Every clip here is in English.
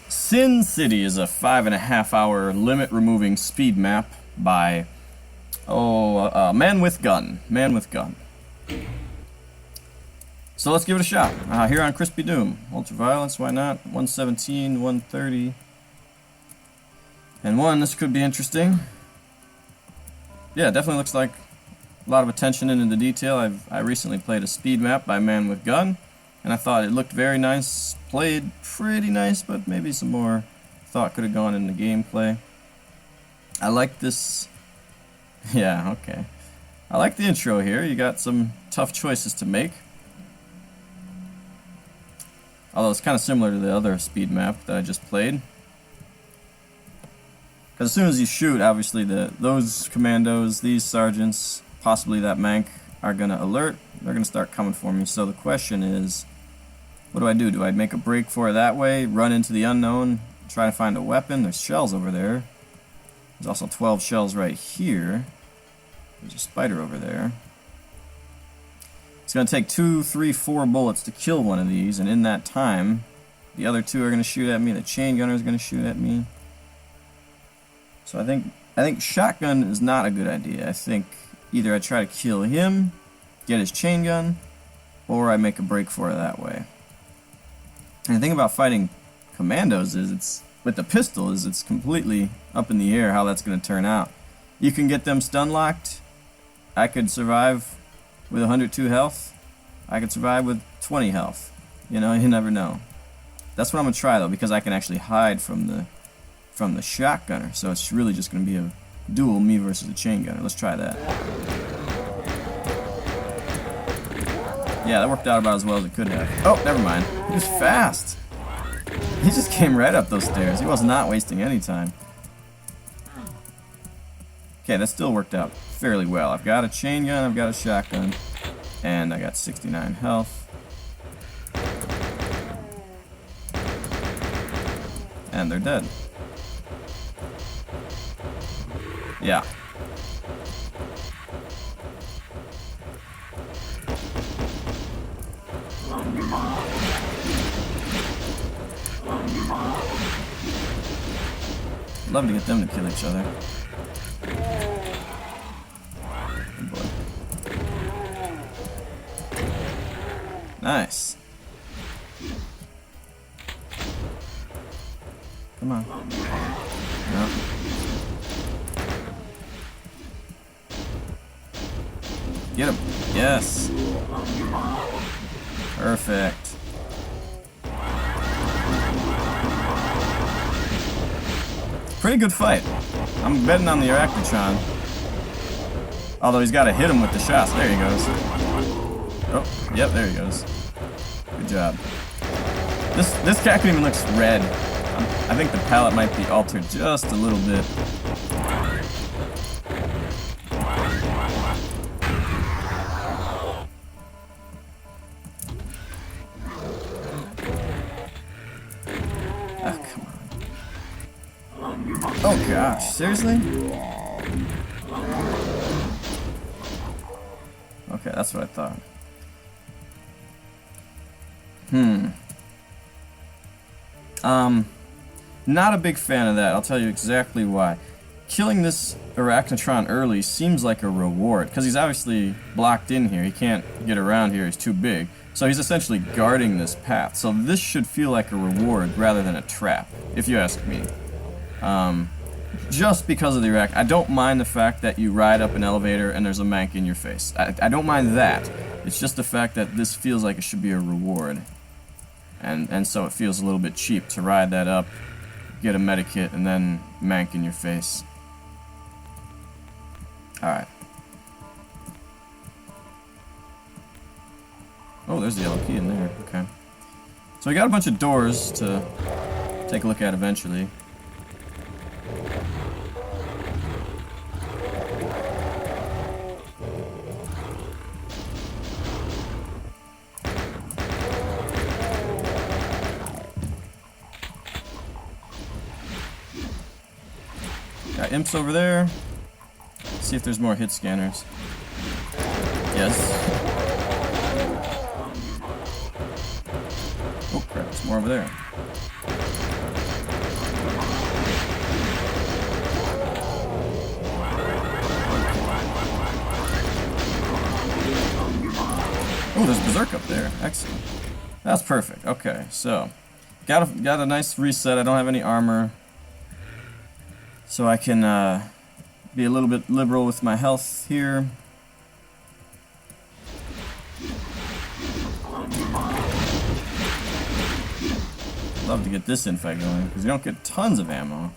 Sin City is a 5.5 hour limit removing speed map by Man with Gun. Man with Gun. So let's give it a shot. Here on Crispy Doom. Ultraviolence, why not? 117, 130. And this could be interesting. Yeah, definitely looks like a lot of attention into the detail. I recently played a speed map by Man with Gun, and I thought it looked very nice. Played pretty nice, but maybe some more thought could have gone into gameplay. I like this. Yeah, okay. I like the intro here. You got some tough choices to make. Although it's kind of similar to the other speed map that I just played. Because as soon as you shoot, obviously those commandos, these sergeants, possibly that mank, are going to alert. They're going to start coming for me. So the question is, what do? Do I make a break for it that way, run into the unknown, try to find a weapon? There's shells over there. There's also 12 shells right here. There's a spider over there. It's going to take 2, 3, 4 bullets to kill one of these, and in that time, the other two are going to shoot at me. The chain gunner is going to shoot at me. So I think shotgun is not a good idea. I think either I try to kill him, get his chain gun, or I make a break for it that way. And the thing about fighting commandos is with the pistol it's completely up in the air how that's going to turn out. You can get them stun locked. I could survive with 102 health. I could survive with 20 health. You know, you never know. That's what I'm going to try though, because I can actually hide from the shotgunner. So it's really just going to be a duel, me versus the chain gunner. Let's try that. Yeah, that worked out about as well as it could have. Oh, never mind. He was fast. He just came right up those stairs. He was not wasting any time. Okay, that still worked out fairly well. I've got a chain gun, I've got a shotgun, and I got 69 health. And they're dead. Yeah. Love to get them to kill each other. Good boy. Nice. Come on. No. Get him. Yes. Perfect. Pretty good fight. I'm betting on the Arachnotron. Although he's got to hit him with the shots. There he goes. Oh, yep, there he goes. Good job. This Cactus even looks red. I think the palette might be altered just a little bit. Oh, come on. Oh gosh, seriously? Okay, that's what I thought. Not a big fan of that. I'll tell you exactly why. Killing this Arachnotron early seems like a reward, because he's obviously blocked in here. He can't get around here. He's too big. So he's essentially guarding this path. So this should feel like a reward rather than a trap, if you ask me. Just because of the Arac. I don't mind the fact that you ride up an elevator and there's a mank in your face. I don't mind that. It's just the fact that this feels like it should be a reward. And so it feels a little bit cheap to ride that up, get a medikit, and then mank in your face. Alright. Oh, there's the yellow key in there. Okay. So we got a bunch of doors to take a look at eventually. Got imps over there. Let's see if there's more hit scanners. Yes. Oh crap, there's more over there. Oh, there's Berserk up there. Excellent. That's perfect. Okay, so got a nice reset. I don't have any armor, so I can be a little bit liberal with my health here. Love to get this infight going because you don't get tons of ammo.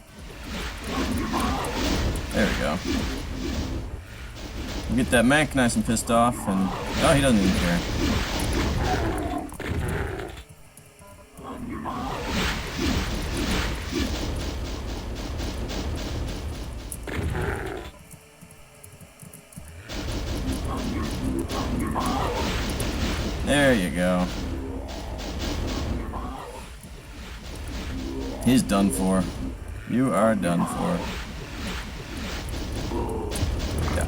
There we go. We'll get that Mank nice and pissed off, and oh, he doesn't even care. There you go. He's done for. You are done for. Yeah.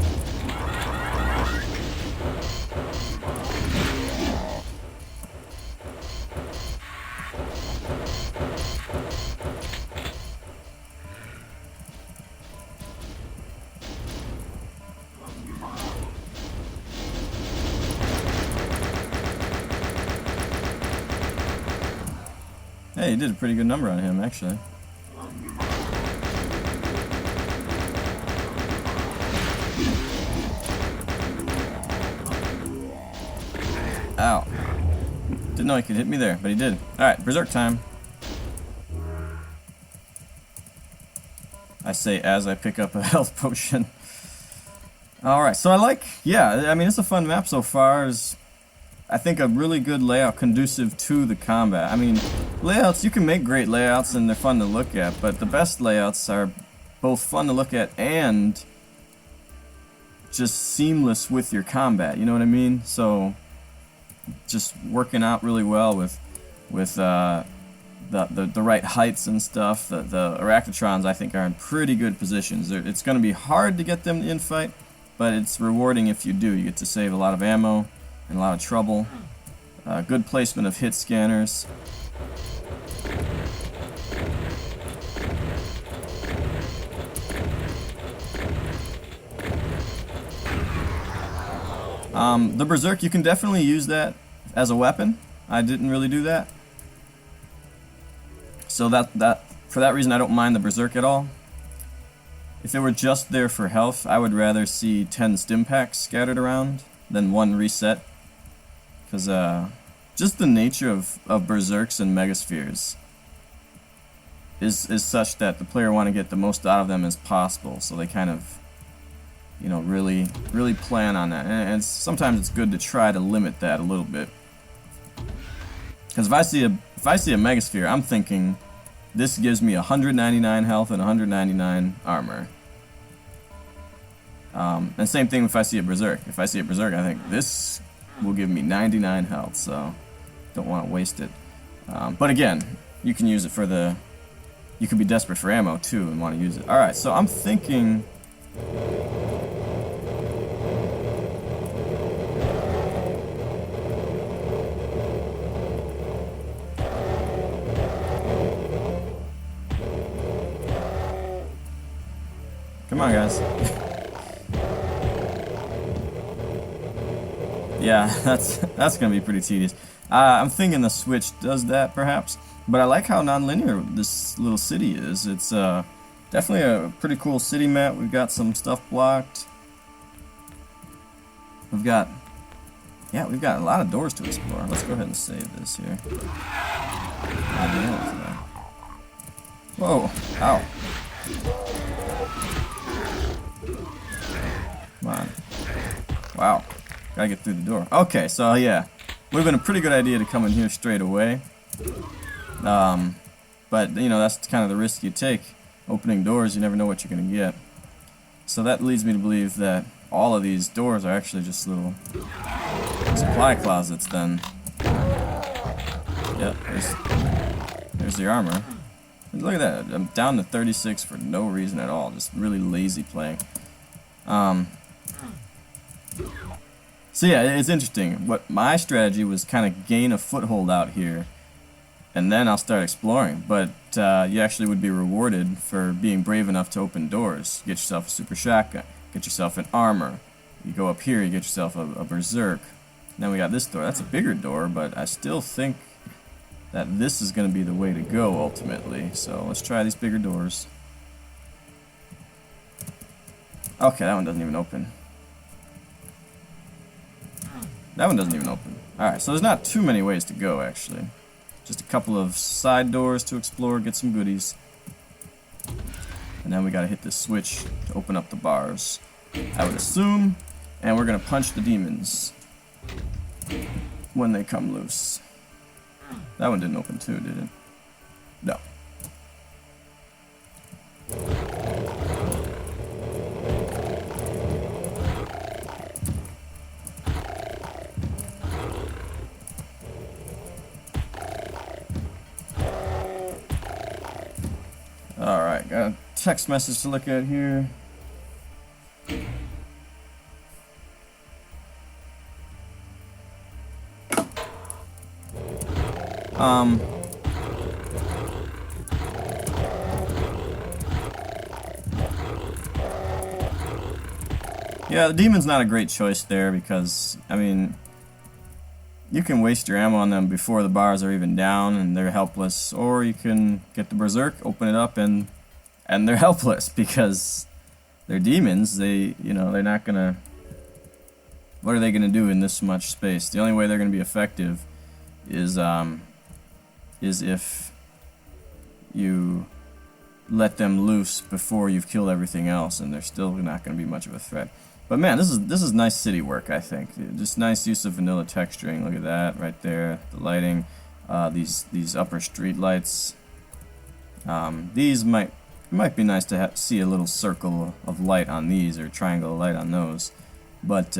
Hey, you did a pretty good number on him, actually. Ow. Didn't know he could hit me there, but he did. Alright, Berserk time. I say as I pick up a health potion. Alright, so I like, yeah, I mean, it's a fun map so far. It's, I think, a really good layout conducive to the combat. I mean, layouts, you can make great layouts and they're fun to look at, but the best layouts are both fun to look at and just seamless with your combat, you know what I mean? So, just working out really well with the right heights and stuff. The Arachnotrons, I think, are in pretty good positions. It's going to be hard to get them to infight, but it's rewarding if you do. You get to save a lot of ammo and a lot of trouble. Good placement of hit scanners. The Berserk, you can definitely use that as a weapon. I didn't really do that. So for that reason, I don't mind the Berserk at all. If it were just there for health, I would rather see 10 stim packs scattered around than one reset. Because just the nature of Berserks and Megaspheres is such that the player want to get the most out of them as possible. So they kind of, you know, really plan on that. And sometimes it's good to try to limit that a little bit. Because if I see a Megasphere, I'm thinking this gives me 199 health and 199 armor. And same thing if I see a Berserk. If I see a Berserk, I think this will give me 99 health, so don't want to waste it. But again, you can use it for the... You can be desperate for ammo too and want to use it. Alright, so I'm thinking... Come on, guys. Yeah, that's gonna be pretty tedious. I'm thinking the Switch does that, perhaps. But I like how non-linear this little city is. It's definitely a pretty cool city map. We've got some stuff blocked. We've got a lot of doors to explore. Let's go ahead and save this here. Whoa! Ow! Come on. Wow. Gotta get through the door. Okay, so yeah. Would have been a pretty good idea to come in here straight away. But, you know, that's kind of the risk you take. Opening doors, you never know what you're going to get. So that leads me to believe that all of these doors are actually just little supply closets then. Yep, there's the armor. And look at that, I'm down to 36 for no reason at all. Just really lazy playing. So yeah, it's interesting. What my strategy was kind of gain a foothold out here, and then I'll start exploring. But you actually would be rewarded for being brave enough to open doors. Get yourself a super shotgun, get yourself an armor. You go up here, you get yourself a berserk. Then we got this door. That's a bigger door, but I still think that this is going to be the way to go ultimately. So let's try these bigger doors. Okay, that one doesn't even open. That one doesn't even open. Alright, so there's not too many ways to go, actually. Just a couple of side doors to explore, get some goodies. And then we gotta hit this switch to open up the bars, I would assume. And we're gonna punch the demons when they come loose. That one didn't open too, did it? No. Alright, got a text message to look at here. Yeah, the demon's not a great choice there because, I mean, you can waste your ammo on them before the bars are even down and they're helpless, or you can get the berserk, open it up, and they're helpless because they're demons. They're not gonna. What are they gonna do in this much space? The only way they're gonna be effective is if you let them loose before you've killed everything else, and they're still not gonna be much of a threat. But man, this is nice city work, I think. Just nice use of vanilla texturing. Look at that right there. The lighting, these upper street lights. These might be nice to see a little circle of light on these, or triangle of light on those. But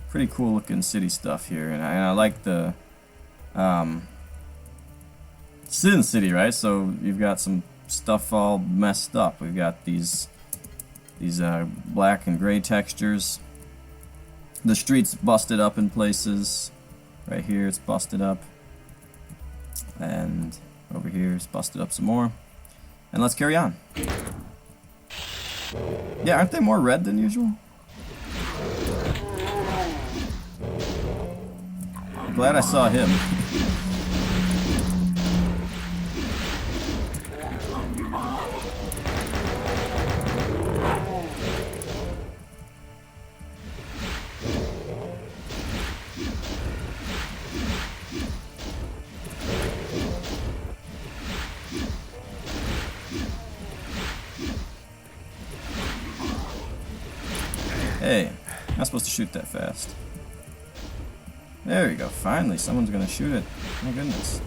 pretty cool looking city stuff here, and I like the Sin City, right? So you've got some stuff all messed up. We've got these black and gray textures. The street's busted up in places. Right here it's busted up. And over here it's busted up some more. And let's carry on. Yeah, aren't they more red than usual? I'm glad I saw him. Hey, I'm not supposed to shoot that fast. There we go. Finally, someone's gonna shoot it. My goodness.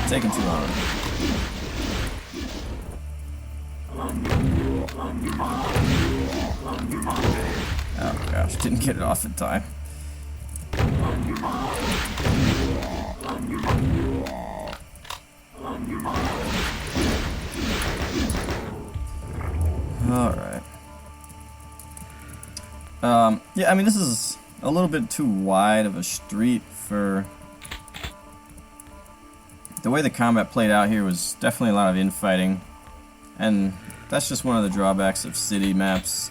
Taking too long. Oh gosh, didn't get it off in time. Alright. Yeah, I mean, this is a little bit too wide of a street for... The way the combat played out here was definitely a lot of infighting. And that's just one of the drawbacks of city maps.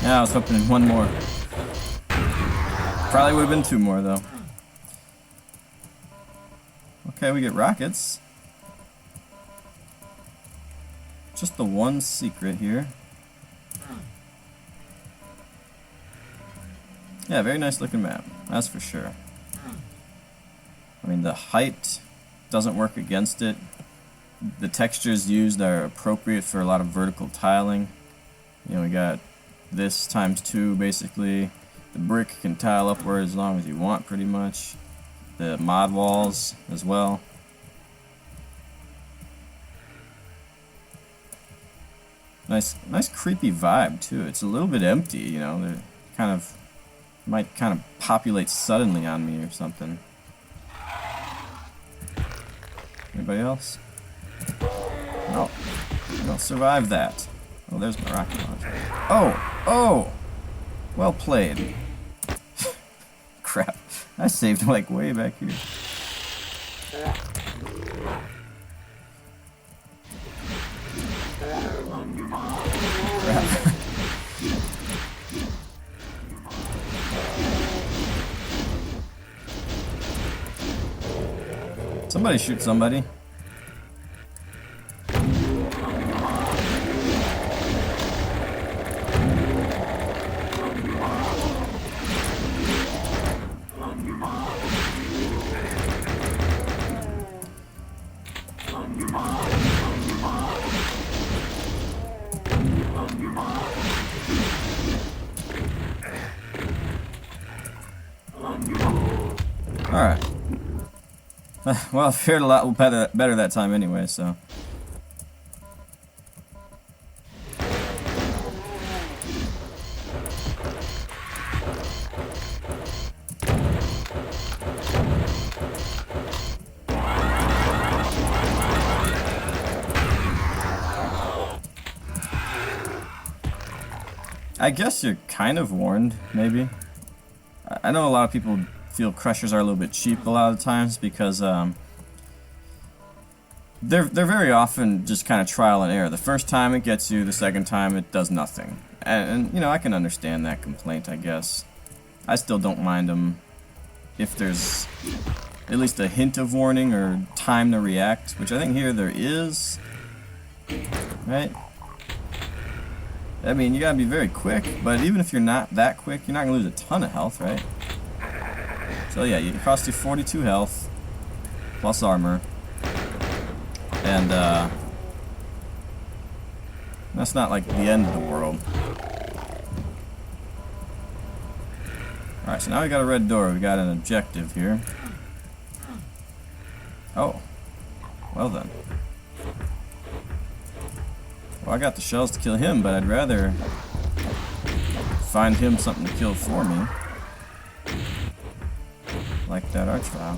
Yeah, I was hoping in one more. Probably would have been two more, though. Okay, we get rockets. Just the one secret here. Yeah, very nice looking map. That's for sure. I mean, the height doesn't work against it. The textures used are appropriate for a lot of vertical tiling. You know, we got this times 2 basically. The brick can tile upward as long as you want, pretty much. The mod walls as well. Nice creepy vibe too. It's a little bit empty, you know. They're might kind of populate suddenly on me or something. Anybody else? No. I don't survive that. Oh, there's my rocket launcher. Oh! Oh! Well played. Crap. I saved like way back here. Crap. Somebody shoot somebody. Alright. Well, I fared a lot better that time anyway, so. I guess you're kind of warned, maybe. I know a lot of people feel crushers are a little bit cheap a lot of times because they're very often just kind of trial and error. The first time it gets you, the second time it does nothing. And you know, I can understand that complaint, I guess. I still don't mind them if there's at least a hint of warning or time to react, which I think here there is. Right? I mean, you gotta be very quick, but even if you're not that quick, you're not gonna lose a ton of health, right? So yeah, it costs you 42 health, plus armor, and that's not like the end of the world. Alright, so now we got a red door, we got an objective here. Oh, well then. Well, I got the shells to kill him, but I'd rather find him something to kill for me. Like that archvile.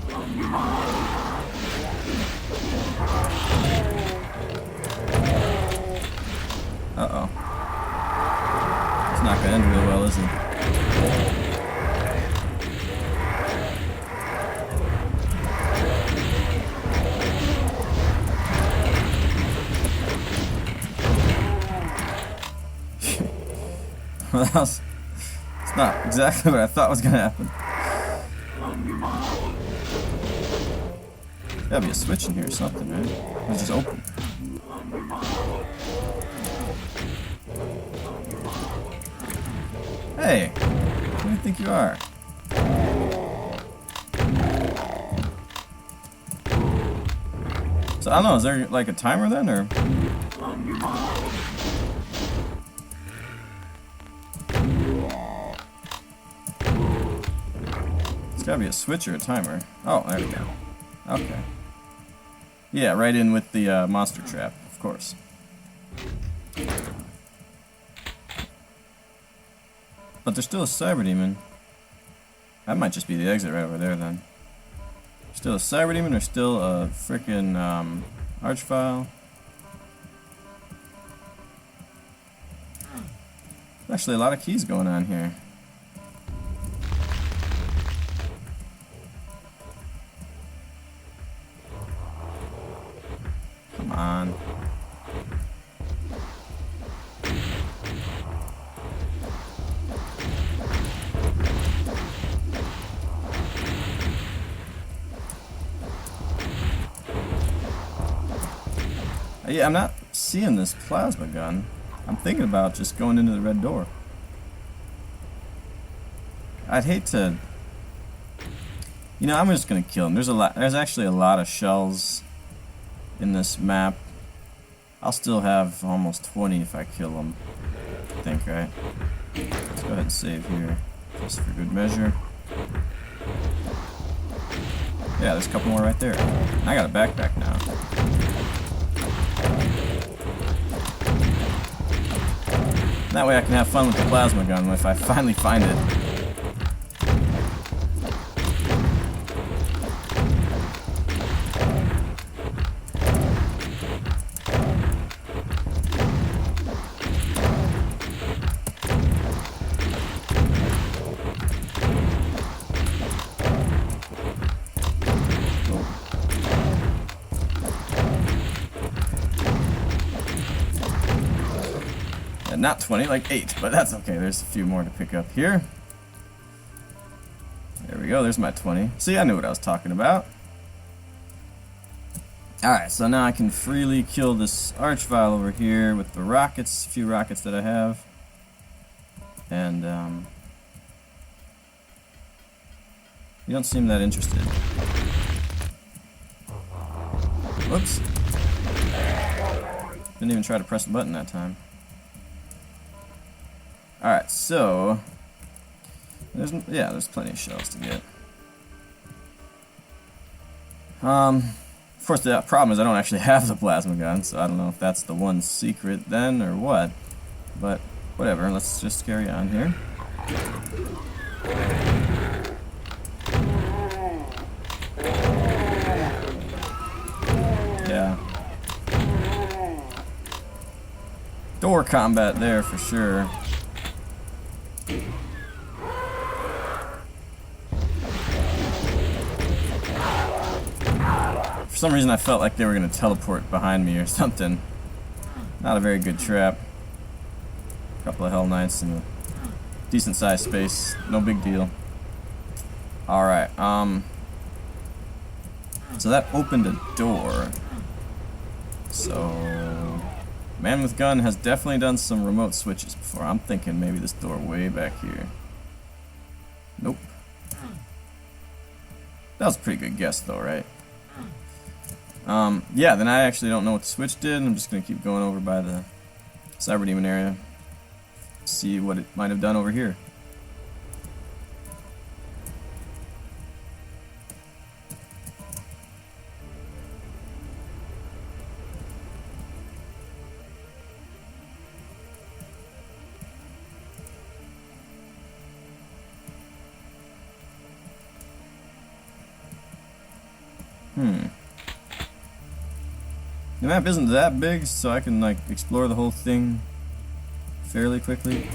Uh-oh. It's not gonna end really well, is it? Well, it's not exactly what I thought was gonna happen. Gotta be a switch in here or something, right? It's just open. Hey! Who do you think you are? So, I don't know, is there like a timer then, or? It's gotta be a switch or a timer. Oh, there we go. Okay. Yeah, right in with the monster trap, of course. But there's still a cyber demon. That might just be the exit right over there then. Still a cyber demon or still a frickin' archvile? There's actually a lot of keys going on here. Come on. Yeah, I'm not seeing this plasma gun. I'm thinking about just going into the red door. I'd hate to... You know, I'm just gonna kill him. There's actually a lot of shells in this map. I'll still have almost 20 if I kill him. I think, right? Let's go ahead and save here, just for good measure. Yeah, there's a couple more right there. I got a backpack now. That way I can have fun with the plasma gun if I finally find it. Not 20, like 8, but that's okay. There's a few more to pick up here. There we go, there's my 20. See, I knew what I was talking about. Alright, so now I can freely kill this archvile over here with the rockets, a few rockets that I have. And, you don't seem that interested. Whoops. Didn't even try to press the button that time. Alright, so... there's plenty of shells to get. Of course, the problem is I don't actually have the plasma gun, so I don't know if that's the one secret then or what. But, whatever, let's just carry on here. Yeah. Door combat there for sure. For some reason I felt like they were going to teleport behind me or something. Not a very good trap. A couple of Hell Knights in a decent sized space. No big deal. Alright, so that opened a door. So... Man with Gun has definitely done some remote switches before. I'm thinking maybe this door way back here. Nope. That was a pretty good guess though, right? Yeah, then I actually don't know what the switch did. I'm just going to keep going over by the Cyber Demon area. See what it might have done over here. The map isn't that big, so I can like explore the whole thing fairly quickly.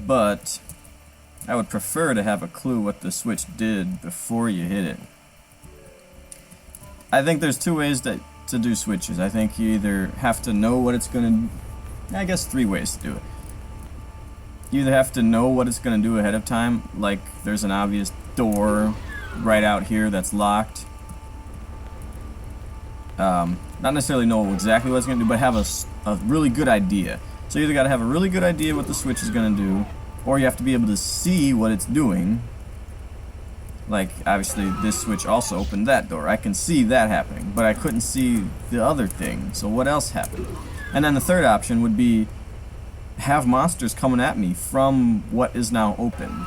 But I would prefer to have a clue what the switch did before you hit it. I think there's two ways to do switches. I think you either have to know what it's going to... I guess 3 ways to do it. You either have to know what it's going to do ahead of time, like there's an obvious door right out here that's locked. Not necessarily know exactly what it's going to do, but have a really good idea. So you either got to have a really good idea what the switch is going to do, or you have to be able to see what it's doing. Like, obviously, this switch also opened that door. I can see that happening, but I couldn't see the other thing. So what else happened? And then the third option would be have monsters coming at me from what is now open.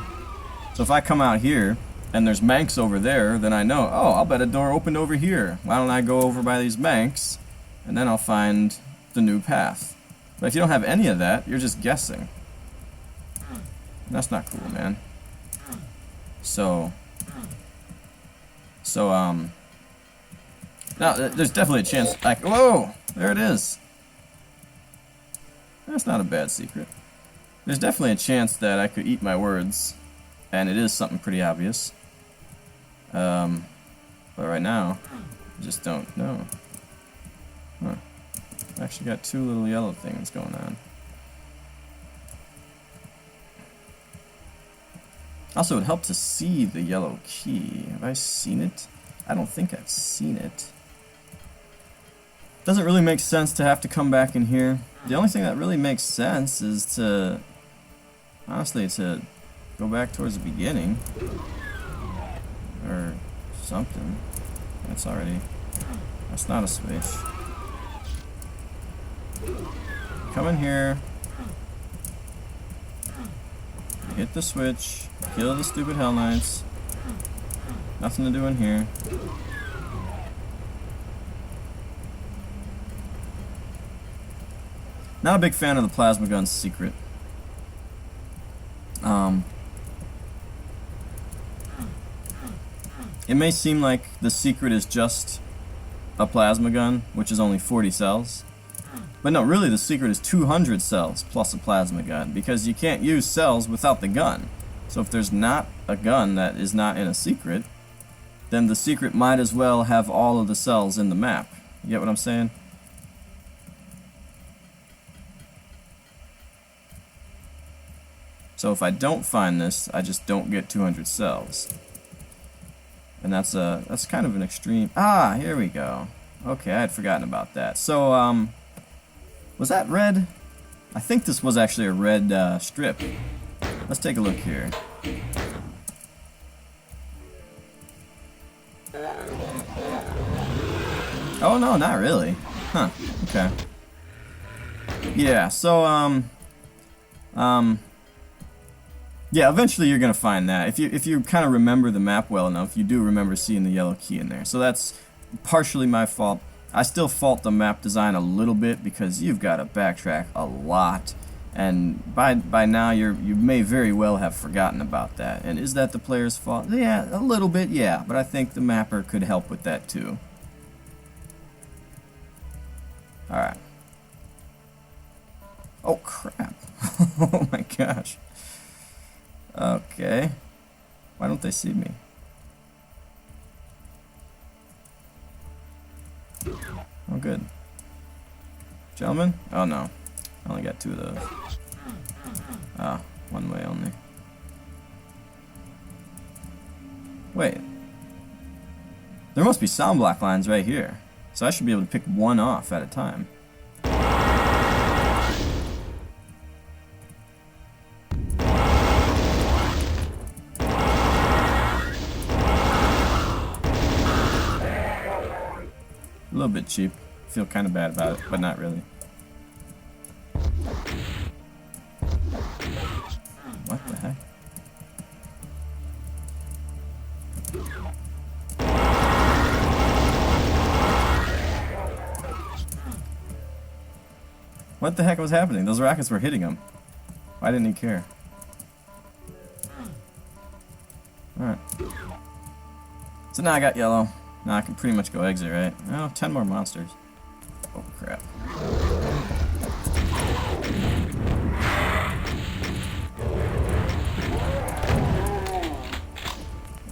So if I come out here, and there's Manx over there, then I know, oh, I'll bet a door opened over here. Why don't I go over by these Manx, and then I'll find the new path. But if you don't have any of that, you're just guessing. That's not cool, man. So, now, there's definitely a chance, like, whoa, there it is. That's not a bad secret. There's definitely a chance that I could eat my words, and it is something pretty obvious. But right now, I just don't know. Huh. I actually got 2 little yellow things going on. Also, it would help to see the yellow key. Have I seen it? I don't think I've seen it. Doesn't really make sense to have to come back in here. The only thing that really makes sense is to, honestly, to go back towards the beginning. Or something. That's not a switch. Come in here. Hit the switch. Kill the stupid Hell Knights. Nothing to do in here. Not a big fan of the plasma gun's secret. It may seem like the secret is just a plasma gun, which is only 40 cells. But no, really the secret is 200 cells plus a plasma gun, because you can't use cells without the gun. So if there's not a gun that is not in a secret, then the secret might as well have all of the cells in the map. You get what I'm saying? So if I don't find this, I just don't get 200 cells. And that's kind of an extreme. Ah, here we go. Okay, I had forgotten about that. So, was that red? I think this was actually a red strip. Let's take a look here. Oh no, not really. Huh, okay. Yeah, so, yeah, eventually you're gonna find that. If you kind of remember the map well enough, you do remember seeing the yellow key in there. So that's partially my fault. I still fault the map design a little bit because you've got to backtrack a lot, and by now you may very well have forgotten about that. And is that the player's fault? Yeah, a little bit, yeah. But I think the mapper could help with that too. All right. Oh crap! Oh my gosh. Okay. Why don't they see me? Oh, good. Gentlemen? Oh, no. I only got 2 of those. Ah, one way only. Wait. There must be sound block lines right here. So I should be able to pick one off at a time. A little bit cheap. Feel kind of bad about it, but not really. What the heck? What the heck was happening? Those rockets were hitting him. Why didn't he care? Alright. So now I got yellow. Now I can pretty much go exit, right? Oh, 10 more monsters. Oh, crap.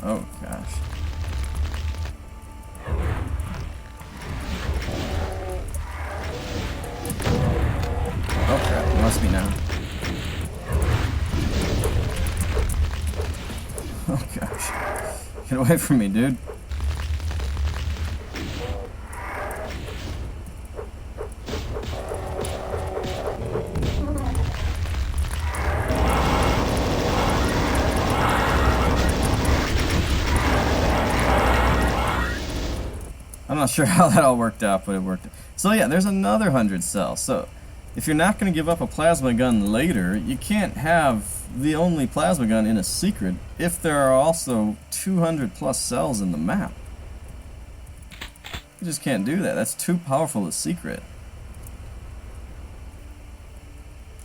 Oh, gosh. Oh, crap. It must be now. Oh, gosh. Get away from me, dude. I'm not sure how that all worked out, but it worked. So yeah, there's another 100 cells. So if you're not going to give up a plasma gun later, you can't have the only plasma gun in a secret if there are also 200 plus cells in the map. You just can't do that. That's too powerful a secret.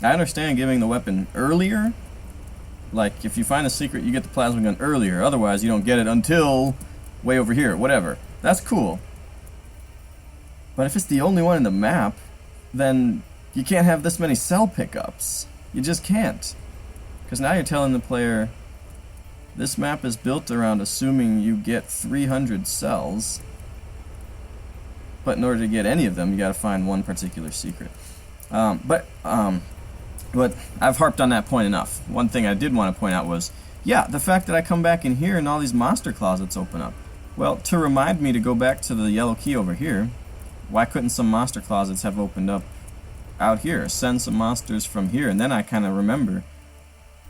I understand giving the weapon earlier. Like, if you find a secret, you get the plasma gun earlier. Otherwise, you don't get it until way over here, whatever. That's cool. But if it's the only one in the map, then you can't have this many cell pickups. You just can't. Because now you're telling the player, this map is built around assuming you get 300 cells. But in order to get any of them, you gotta find one particular secret. But I've harped on that point enough. One thing I did want to point out was, yeah, the fact that I come back in here and all these monster closets open up. Well, to remind me to go back to the yellow key over here, why couldn't some monster closets have opened up out here? Send some monsters from here, and then I kind of remember,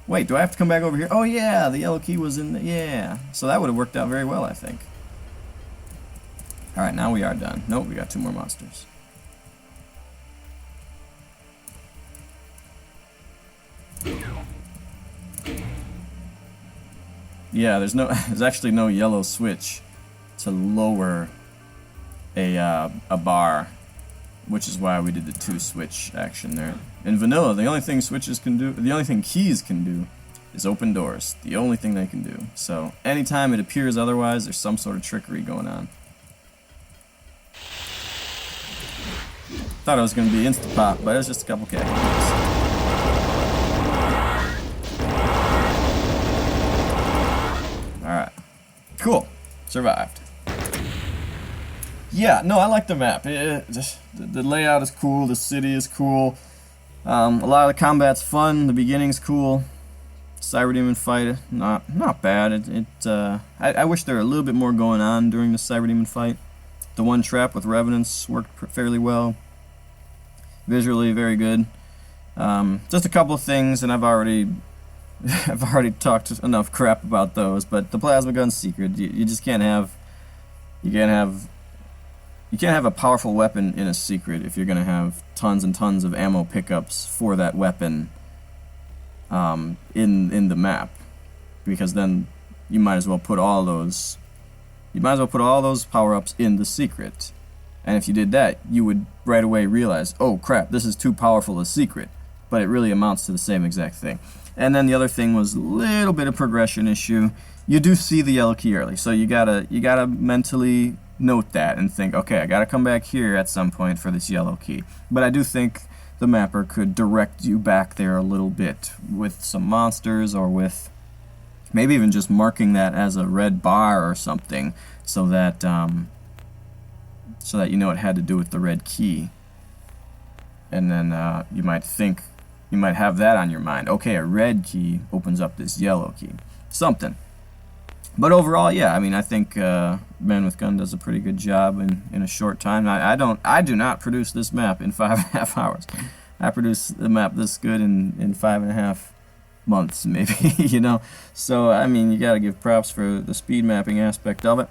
wait, do I have to come back over here? Oh yeah, the yellow key was in the, yeah. So that would have worked out very well, I think. Alright, now we are done. Nope, we got 2 more monsters. Yeah, there's actually no yellow switch to lower a bar, which is why we did the 2 switch action there. In vanilla, the only thing switches can do, the only thing keys can do, is open doors. The only thing they can do. So anytime it appears otherwise, there's some sort of trickery going on. Thought it was going to be insta-pop, but it was just a couple cactus. Alright. Cool. Survived. Yeah, no, I like the map. The layout is cool, the city is cool. A lot of the combat's fun, the beginning's cool. Cyberdemon fight, not bad. I wish there were a little bit more going on during the Cyberdemon fight. The one trap with Revenants worked fairly well. Visually, very good. Just a couple of things, and I've already talked enough crap about those. But the plasma gun's secret. You just can't have a powerful weapon in a secret if you're gonna have tons and tons of ammo pickups for that weapon in the map, because then you might as well put all those power-ups in the secret. And if you did that, you would right away realize, oh crap, this is too powerful a secret. But it really amounts to the same exact thing. And then the other thing was a little bit of progression issue. You do see the yellow key early, so you gotta mentally note that and think, okay, I gotta come back here at some point for this yellow key. But I do think the mapper could direct you back there a little bit with some monsters, or with maybe even just marking that as a red bar or something, so that you know it had to do with the red key. And then you might have that on your mind. Okay, a red key opens up this yellow key. Something. But overall, yeah, I mean, I think Man with Gun does a pretty good job in a short time. I do not produce this map in 5.5 hours. I produce the map this good in 5.5 months, maybe, you know. So, I mean, you gotta give props for the speed mapping aspect of it.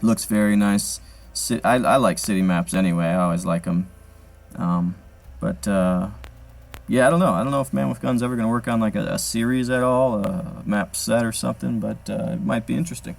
Looks very nice. I like city maps anyway. I always like them. Yeah, I don't know if Man with Gun's ever going to work on like a series at all, a map set or something, but it might be interesting.